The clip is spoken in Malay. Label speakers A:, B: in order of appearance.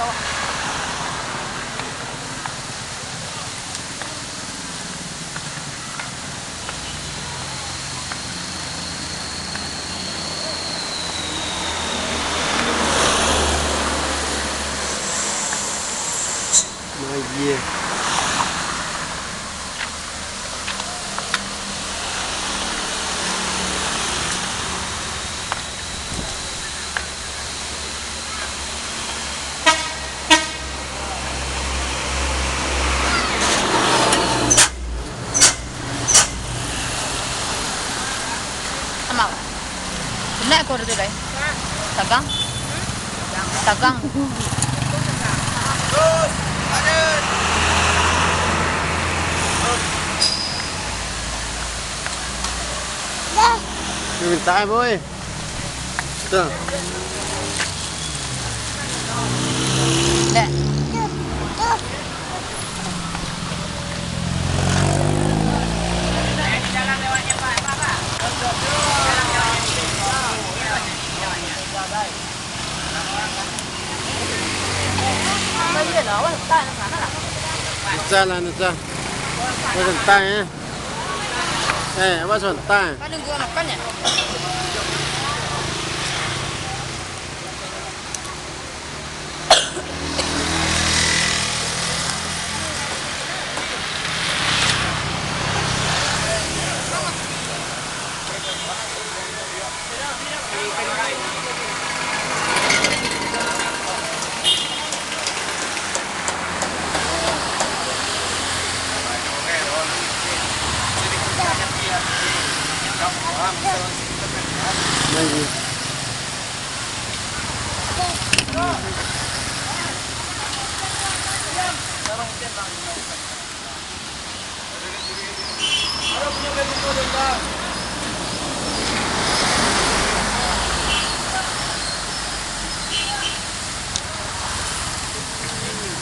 A: tahu.
B: Lagi.
A: Amal. Sebenarnya aku ada tu dah. Tagang. Tagang.
B: Minta ai boy. Tuh.
A: Dah.
C: Jalan lewatnya Pak, Pak. Jalan lewatnya.
A: Bây giờ đó là tay nó phản là.
B: Ra là nó ra. Nó cần tay nhé. Ê, bắt chuẩn tay.
A: Kan nunggu makan ya.
B: Lagi.